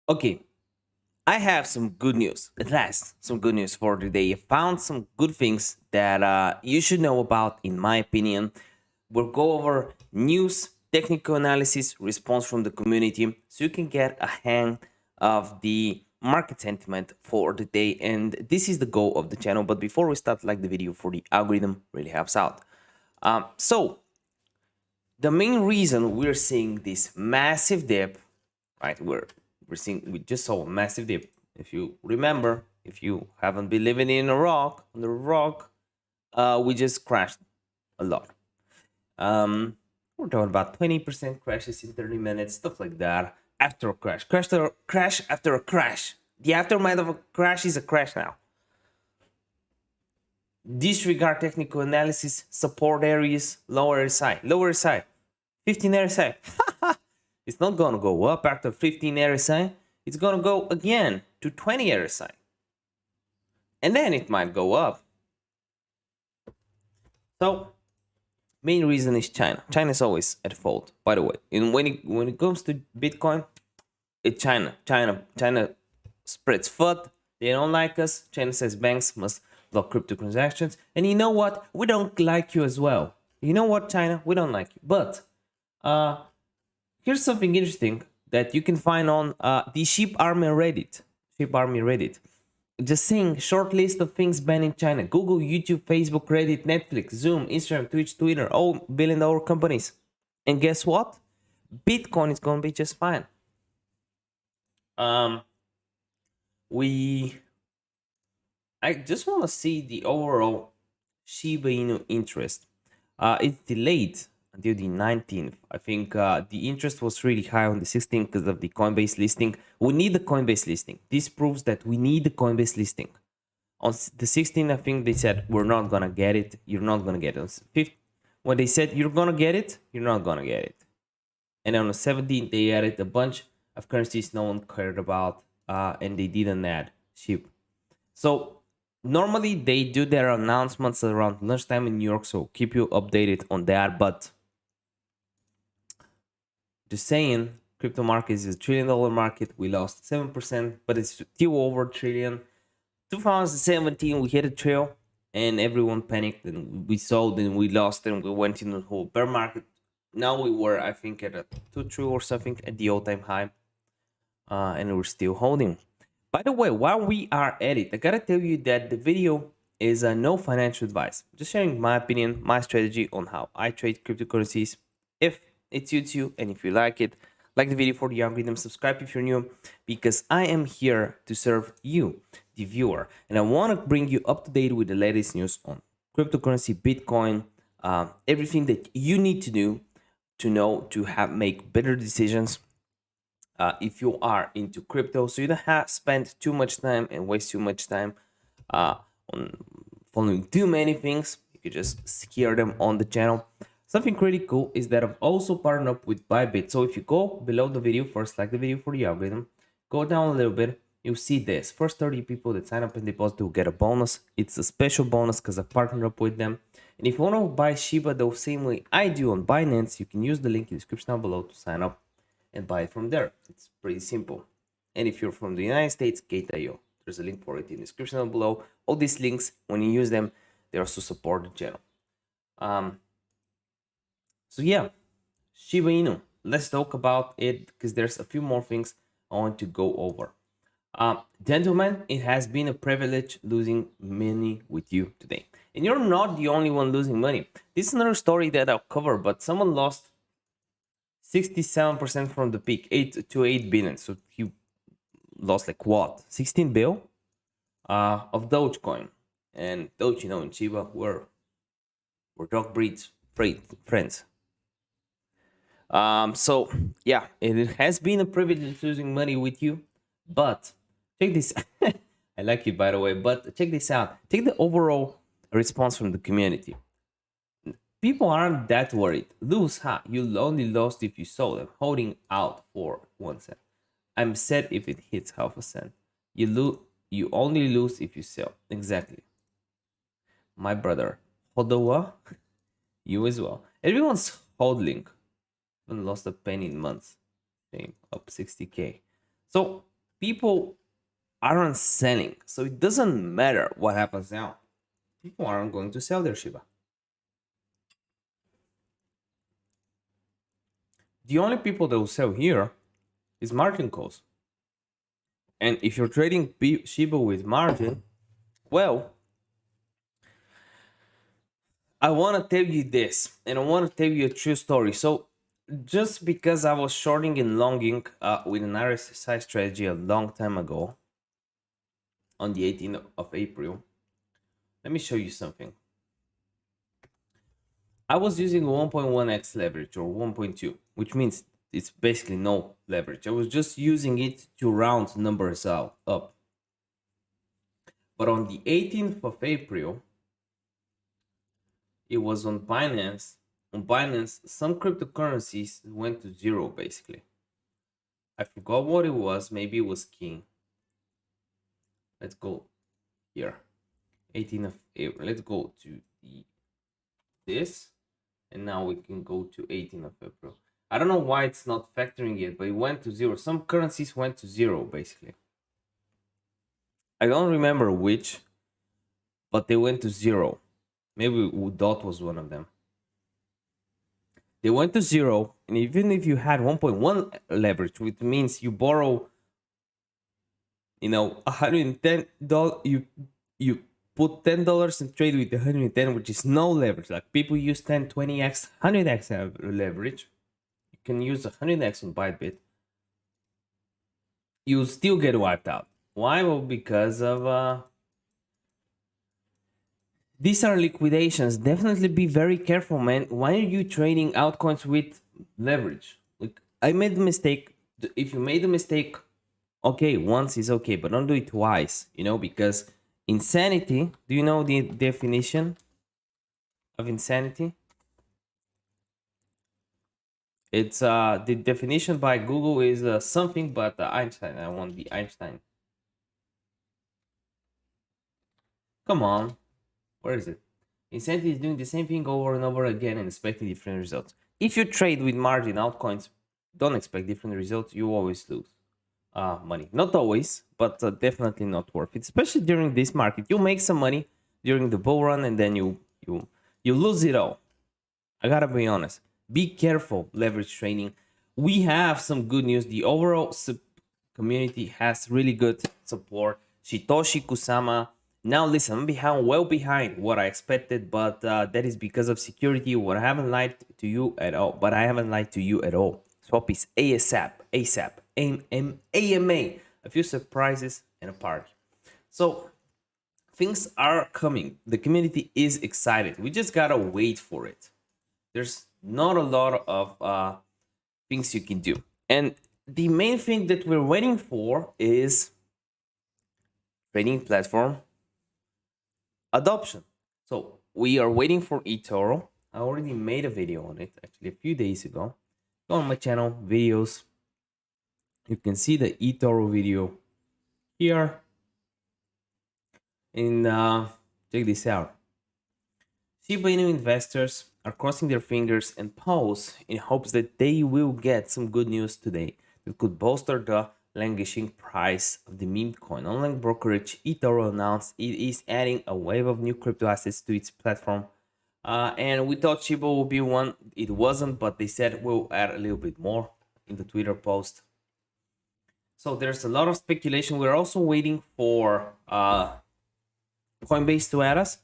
Okay, I have some good news. At last, some good news for today. I found some good things that you should know about, in my opinion. We'll go over news, technical analysis, response from the community, so you can get a hang of the market sentiment for the day. And this is the goal of the channel. But before we start, like the video for the algorithm really helps out. So the main reason we're seeing this massive dip, right? We just saw a massive dip. If you remember, if you haven't been living in a rock, on the rock, we just crashed a lot. We're talking about 20% crashes in 30 minutes, stuff like that. After a crash after a crash. The aftermath of a crash is a crash now. Disregard technical analysis, support areas, lower RSI, 15 RSI. It's not gonna go up after 15 RSI. It's gonna go again to 20 RSI. And then it might go up. So main reason is China. China is always at fault, by the way. And when it comes to Bitcoin, it's China. China spreads FUD. They don't like us. China says banks must block crypto transactions. And you know what? We don't like you as well. You know what, China? We don't like you. But here's something interesting that you can find on the Shib Army Reddit. Just saying, short list of things banned in China: Google, YouTube, Facebook, Reddit, Netflix, Zoom, Instagram, Twitch, Twitter, all billion-dollar companies. And guess what? Bitcoin is gonna be just fine. I just want to see the overall Shiba Inu interest. It's delayed until the 19th. I think the interest was really high on the 16th because of the Coinbase listing. We need the Coinbase listing. This proves that we need the Coinbase listing. On the 16th, I think they said, we're not going to get it. You're not going to get it. On the 5th, when they said, you're going to get it, you're not going to get it. And on the 17th, they added a bunch of currencies no one cared about, and they didn't add SHIB. So normally they do their announcements around lunchtime in New York, so keep you updated on that. But just saying, crypto market is $1 trillion market. We lost 7%, but it's still over a trillion. 2017, we hit a trail and everyone panicked and we sold and we lost and we went into the whole bear market. Now we were, I think, at a 2 trillion or something at the all-time high, and we're still holding. By the way, while we are at it, I gotta tell you that the video is no financial advice. Just sharing my opinion, my strategy on how I trade cryptocurrencies. If it suits you and if you like it, like the video for the algorithm, subscribe if you're new, because I am here to serve you, the viewer, and I want to bring you up to date with the latest news on cryptocurrency, Bitcoin, everything that you need to do to know to make better decisions if you are into crypto, so you don't have spend too much time and waste too much time on following too many things. You can just hear them on the channel. Something pretty cool is that I've also partnered up with Bybit. So if you go below the video, first like the video for the algorithm, go down a little bit, you'll see this. First 30 people that sign up and deposit will get a bonus. It's a special bonus because I've partnered up with them. And if you want to buy Shiba the same way I do on Binance, you can use the link in the description down below to sign up and buy it from there. It's pretty simple. And if you're from the United States, Gate.io. There's a link for it in the description down below. All these links, when you use them, they also support the channel. So yeah, Shiba Inu. Let's talk about it because there's a few more things I want to go over. Gentlemen, it has been a privilege losing money with you today. And you're not the only one losing money. This is another story that I'll cover, but someone lost 67% from the peak, 8 to 8 billion. So he lost like what? 16 bill of Dogecoin. And Doge, you know, and Shiba, we're dog breeds friends. So yeah, it has been a privilege losing money with you, but check this. I like it, by the way, but check this out. Take the overall response from the community. People aren't that worried. Lose, huh? You only lost if you sold. I'm holding out for 1 cent. I'm sad if it hits half a cent. You only lose if you sell. Exactly. My brother. Hodowa, you as well. Everyone's hodling. Haven't lost a penny in months. Same, up 60k. So people aren't selling, so it doesn't matter what happens now. People aren't going to sell their Shiba. The only people that will sell here is margin calls. And if you're trading Shiba with margin, well, I want to tell you this, and I want to tell you a true story. So, just because I was shorting and longing with an RSSI strategy a long time ago, on the 18th of April, let me show you something. I was using 1.1x leverage or 1.2, which means it's basically no leverage. I was just using it to round numbers up. But on the 18th of April, it was on Binance. On Binance, some cryptocurrencies went to zero basically. I forgot what it was. Maybe it was King. Let's go here. 18th of April. Let's go to this. And now we can go to 18th of April. I don't know why it's not factoring it, but it went to zero. Some currencies went to zero basically. I don't remember which, but they went to zero. Maybe DOT was one of them. They went to zero, and even if you had 1.1 leverage, which means you borrow, $110, you put $10 and trade with 110, which is no leverage. Like people use 10, 20x, 100x leverage. You can use 100x on Bybit. You still get wiped out. Why? Well, because of these are liquidations. Definitely be very careful, man. Why are you trading altcoins with leverage? Like I made a mistake. If you made a mistake, okay, once is okay, but don't do it twice, because insanity, do you know the definition of insanity? It's the definition by Google is something but Einstein. I want the Einstein. Come on. Where is it? Insanity is doing the same thing over and over again and expecting different results. If you trade with margin altcoins, don't expect different results. You always lose money. Not always, but definitely not worth it. Especially during this market, you make some money during the bull run and then you lose it all. I gotta be honest. Be careful, leverage trading. We have some good news. The overall community has really good support. Shitoshi Kusama. Now listen, I'm well behind what I expected, but that is because of security. What I haven't lied to you at all, but I haven't lied to you at all. Swap is ASAP, AMA. A few surprises and a party. So things are coming. The community is excited. We just gotta wait for it. There's not a lot of things you can do. And the main thing that we're waiting for is trading platform adoption. So we are waiting for eToro. I already made a video on it actually a few days ago. Go on my channel, videos. You can see the eToro video here. And check this out. Shiba Inu investors are crossing their fingers and paws in hopes that they will get some good news today that could bolster the languishing price of the meme coin. Online brokerage eToro announced it is adding a wave of new crypto assets to its platform. And we thought Shiba would be one. It wasn't, but they said we'll add a little bit more in the Twitter post. So there's a lot of speculation. We're also waiting for Coinbase to add us.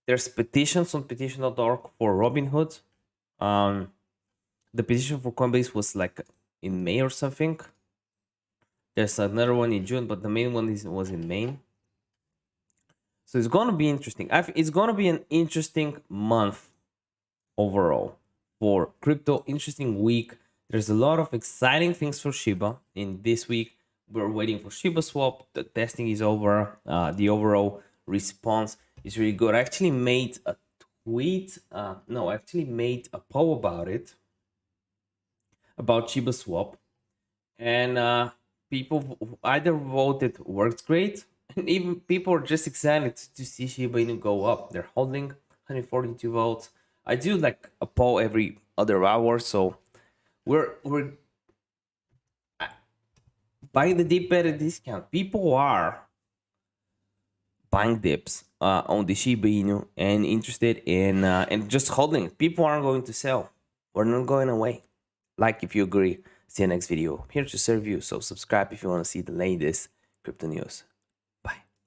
There's petitions on petition.org for Robinhood. The petition for Coinbase was like in May or something. There's another one in June, but the main one was in May. So it's going to be interesting. It's going to be an interesting month overall for crypto. Interesting week. There's a lot of exciting things for Shiba in this week. We're waiting for shibaswap. The testing is over. The overall response is really good. I actually made a tweet. I actually made a poll about it, about shibaswap, and people either voted works great, and even people are just excited to see Shiba Inu go up. They're holding 142 votes. I do like a poll every other hour, so we're buying the dip at a discount. People are buying dips on the Shiba Inu and interested in and just holding it. People aren't going to sell. We're not going away. Like if you agree. See you next video. I'm here to serve you. So subscribe if you want to see the latest crypto news.